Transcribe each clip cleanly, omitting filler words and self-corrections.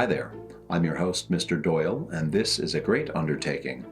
Hi there, I'm your host, Mr. Doyle, and this is a great undertaking.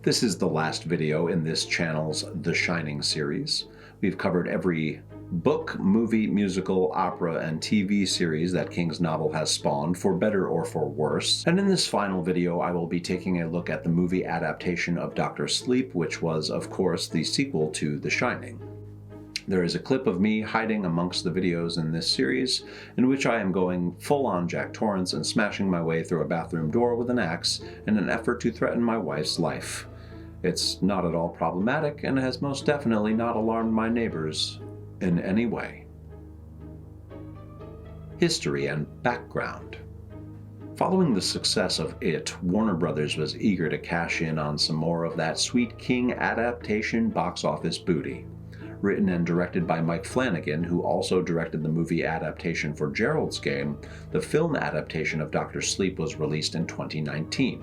This is the last video in this channel's The Shining series. We've covered every book, movie, musical, opera, and TV series that King's novel has spawned, for better or for worse. And in this final video, I will be taking a look at the movie adaptation of Dr. Sleep, which was, of course, the sequel to The Shining. There is a clip of me hiding amongst the videos in this series, in which I am going full-on Jack Torrance and smashing my way through a bathroom door with an axe in an effort to threaten my wife's life. It's not at all problematic, and has most definitely not alarmed my neighbors in any way. History and background. Following the success of It, Warner Brothers was eager to cash in on some more of that sweet King adaptation box office booty. Written and directed by Mike Flanagan, who also directed the movie adaptation for Gerald's Game, the film adaptation of Dr. Sleep was released in 2019.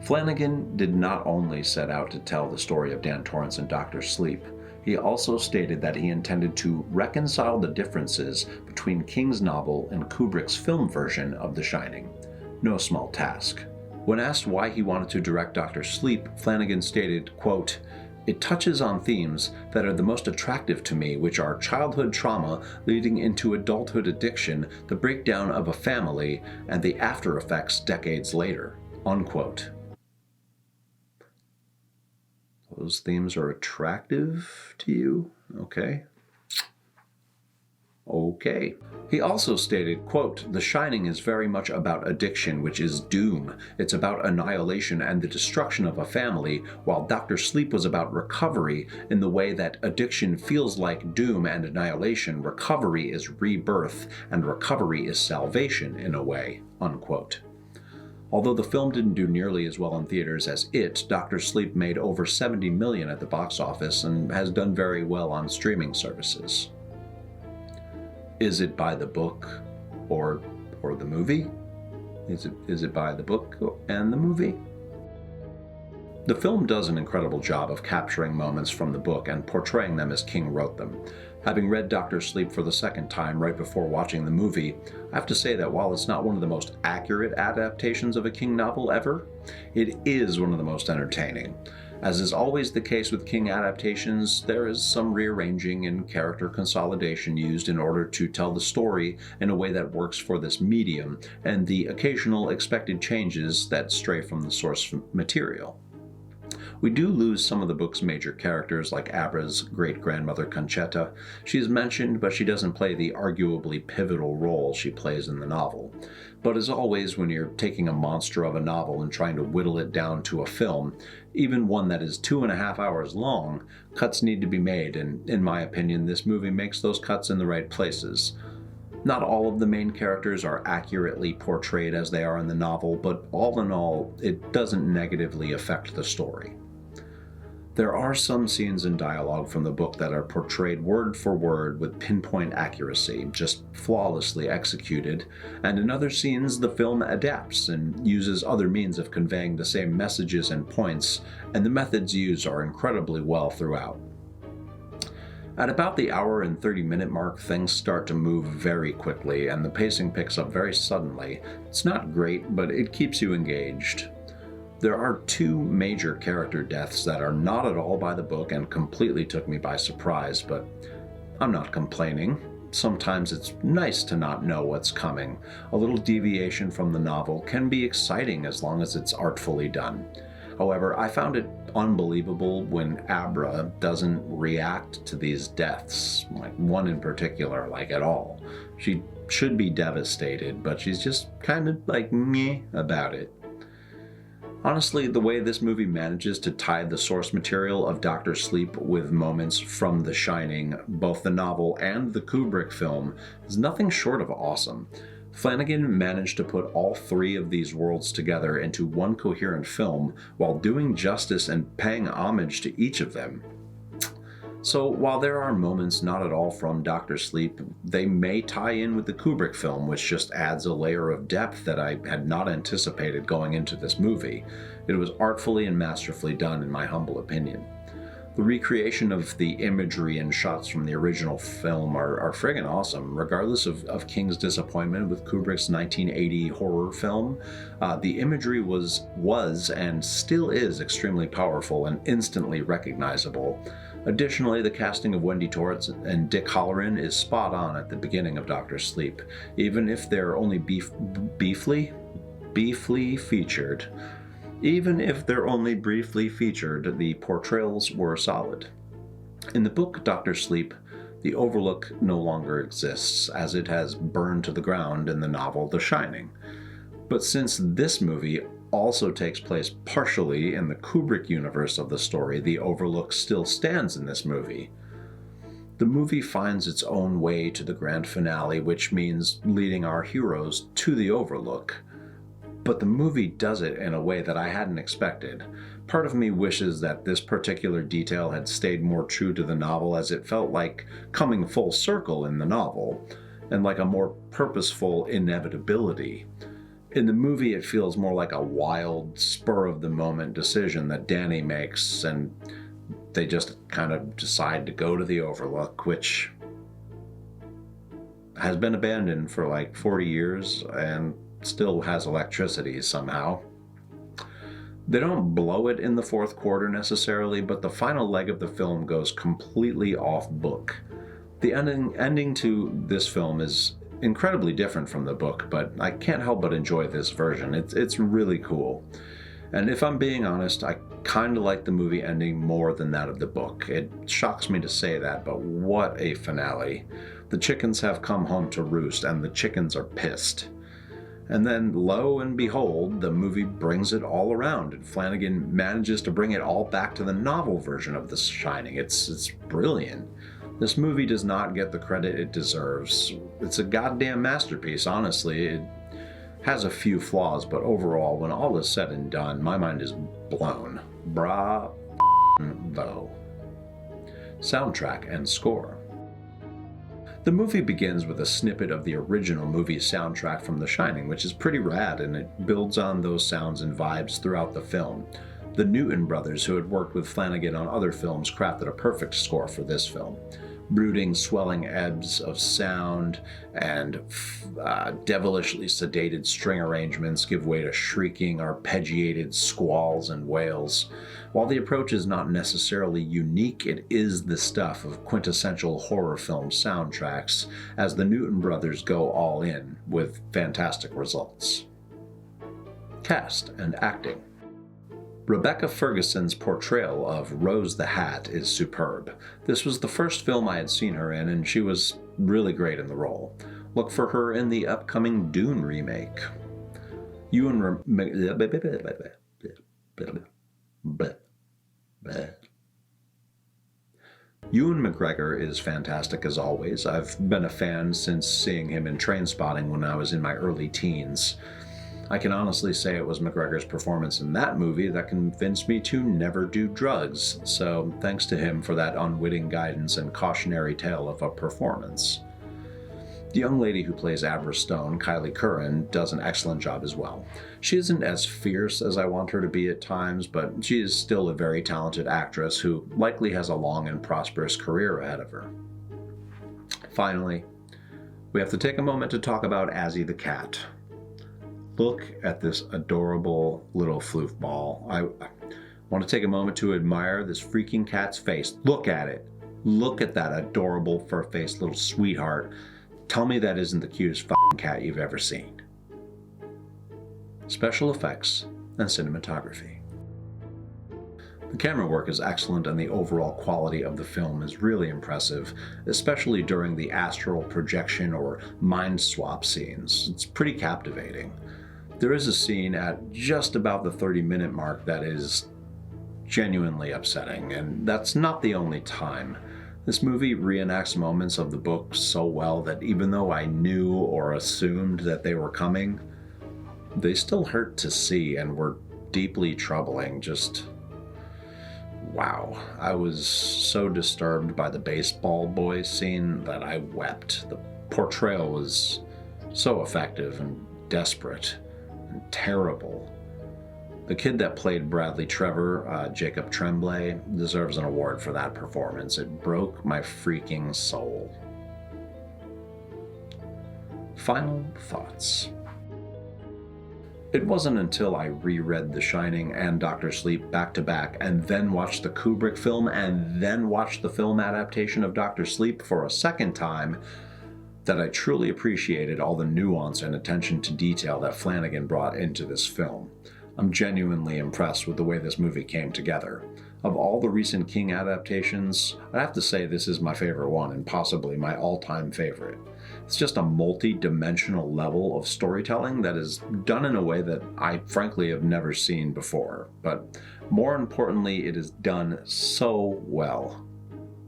Flanagan did not only set out to tell the story of Dan Torrance and Dr. Sleep, he also stated that he intended to reconcile the differences between King's novel and Kubrick's film version of The Shining. No small task. When asked why he wanted to direct Dr. Sleep, Flanagan stated, quote, "It touches on themes that are the most attractive to me, which are childhood trauma leading into adulthood addiction, the breakdown of a family, and the after effects decades later." Unquote. Those themes are attractive to you? Okay. He also stated, quote, "The Shining is very much about addiction, which is doom. It's about annihilation and the destruction of a family, while Dr. Sleep was about recovery in the way that addiction feels like doom and annihilation. Recovery is rebirth, and recovery is salvation in a way." Unquote. Although the film didn't do nearly as well in theaters as It, Dr. Sleep made over $70 million at the box office and has done very well on streaming services. Is it by the book or the movie? Is it by the book and the movie? The film does an incredible job of capturing moments from the book and portraying them as King wrote them. Having read Dr. Sleep for the second time right before watching the movie, I have to say that while it's not one of the most accurate adaptations of a King novel ever, it is one of the most entertaining. As is always the case with King adaptations, there is some rearranging and character consolidation used in order to tell the story in a way that works for this medium, and the occasional expected changes that stray from the source material. We do lose some of the book's major characters, like Abra's great-grandmother Conchetta. She is mentioned, but she doesn't play the arguably pivotal role she plays in the novel. But as always, when you're taking a monster of a novel and trying to whittle it down to a film, even one that is 2.5 hours long, cuts need to be made, and in my opinion, this movie makes those cuts in the right places. Not all of the main characters are accurately portrayed as they are in the novel, but all in all, it doesn't negatively affect the story. There are some scenes in dialogue from the book that are portrayed word for word with pinpoint accuracy, just flawlessly executed, and in other scenes the film adapts and uses other means of conveying the same messages and points, and the methods used are incredibly well throughout. At about the hour and 30-minute mark, things start to move very quickly, and the pacing picks up very suddenly. It's not great, but it keeps you engaged. There are two major character deaths that are not at all by the book and completely took me by surprise, but I'm not complaining. Sometimes it's nice to not know what's coming. A little deviation from the novel can be exciting as long as it's artfully done. However, I found it unbelievable when Abra doesn't react to these deaths, like one in particular, like at all. She should be devastated, but she's just kind of like meh about it. Honestly, the way this movie manages to tie the source material of Dr. Sleep with moments from The Shining, both the novel and the Kubrick film, is nothing short of awesome. Flanagan managed to put all three of these worlds together into one coherent film while doing justice and paying homage to each of them. So while there are moments not at all from Dr. Sleep, they may tie in with the Kubrick film, which just adds a layer of depth that I had not anticipated going into this movie. It was artfully and masterfully done, in my humble opinion. The recreation of the imagery and shots from the original film are friggin' awesome. Regardless of King's disappointment with Kubrick's 1980 horror film, the imagery was and still is extremely powerful and instantly recognizable. Additionally, the casting of Wendy Torrance and Dick Hallorann is spot on at the beginning of Dr. Sleep, even if they're only briefly featured. Even if they're only briefly featured, the portrayals were solid. In the book Dr. Sleep, the Overlook no longer exists, as it has burned to the ground in the novel The Shining. But since this movie also takes place partially in the Kubrick universe of the story, the Overlook still stands in this movie. The movie finds its own way to the grand finale, which means leading our heroes to the Overlook. But the movie does it in a way that I hadn't expected. Part of me wishes that this particular detail had stayed more true to the novel, as it felt like coming full circle in the novel, and like a more purposeful inevitability. In the movie, it feels more like a wild, spur-of-the-moment decision that Danny makes, and they just kind of decide to go to the Overlook, which has been abandoned for like 40 years and still has electricity somehow. They don't blow it in the fourth quarter necessarily, but the final leg of the film goes completely off book. The ending to this film is incredibly different from the book, but I can't help but enjoy this version. It's really cool. And if I'm being honest, I kind of like the movie ending more than that of the book. It shocks me to say that, but what a finale. The chickens have come home to roost, and the chickens are pissed. And then, lo and behold, the movie brings it all around, and Flanagan manages to bring it all back to the novel version of The Shining. It's brilliant. This movie does not get the credit it deserves. It's a goddamn masterpiece, honestly. It has a few flaws, but overall, when all is said and done, my mind is blown. Bravo. Soundtrack and score. The movie begins with a snippet of the original movie soundtrack from The Shining, which is pretty rad, and it builds on those sounds and vibes throughout the film. The Newton brothers, who had worked with Flanagan on other films, crafted a perfect score for this film. Brooding, swelling ebbs of sound and devilishly sedated string arrangements give way to shrieking, arpeggiated squalls and wails. While the approach is not necessarily unique, it is the stuff of quintessential horror film soundtracks, as the Newton brothers go all in with fantastic results. Cast and acting. Rebecca Ferguson's portrayal of Rose the Hat is superb. This was the first film I had seen her in, and she was really great in the role. Look for her in the upcoming Dune remake. Ewan McGregor is fantastic as always. I've been a fan since seeing him in Trainspotting when I was in my early teens. I can honestly say it was McGregor's performance in that movie that convinced me to never do drugs, so thanks to him for that unwitting guidance and cautionary tale of a performance. The young lady who plays Abra Stone, Kylie Curran, does an excellent job as well. She isn't as fierce as I want her to be at times, but she is still a very talented actress who likely has a long and prosperous career ahead of her. Finally, we have to take a moment to talk about Azzy the cat. Look at this adorable little floof ball. I want to take a moment to admire this freaking cat's face. Look at it. Look at that adorable fur-faced little sweetheart. Tell me that isn't the cutest fucking cat you've ever seen. Special effects and cinematography. The camera work is excellent, and the overall quality of the film is really impressive, especially during the astral projection or mind swap scenes. It's pretty captivating. There is a scene at just about the 30-minute mark that is genuinely upsetting, and that's not the only time. This movie reenacts moments of the book so well that even though I knew or assumed that they were coming, they still hurt to see and were deeply troubling. Just wow. I was so disturbed by the baseball boy scene that I wept. The portrayal was so effective and desperate and terrible. The kid that played Bradley Trevor, Jacob Tremblay, deserves an award for that performance. It broke my freaking soul. Final thoughts. It wasn't until I reread The Shining and Dr. Sleep back to back, and then watched the Kubrick film, and then watched the film adaptation of Dr. Sleep for a second time, that I truly appreciated all the nuance and attention to detail that Flanagan brought into this film. I'm genuinely impressed with the way this movie came together. Of all the recent King adaptations, I'd have to say this is my favorite one, and possibly my all-time favorite. It's just a multi-dimensional level of storytelling that is done in a way that I frankly have never seen before. But more importantly, it is done so well.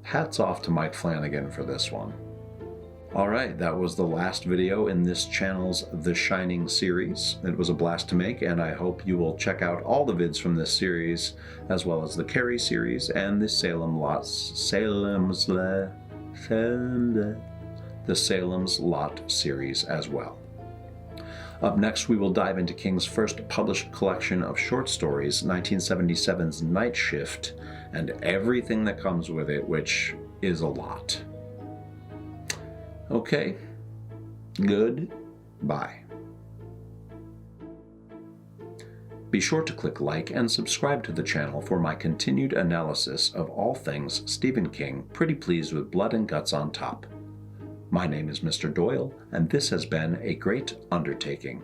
Hats off to Mike Flanagan for this one. Alright, that was the last video in this channel's The Shining series. It was a blast to make, and I hope you will check out all the vids from this series, as well as the Carrie series and the Salem's Lot series as well. Up next, we will dive into King's first published collection of short stories, 1977's Night Shift, and everything that comes with it, which is a lot. Okay, goodbye. Be sure to click like and subscribe to the channel for my continued analysis of all things Stephen King, pretty pleased with blood and guts on top. My name is Mr. Doyle, and this has been a great undertaking.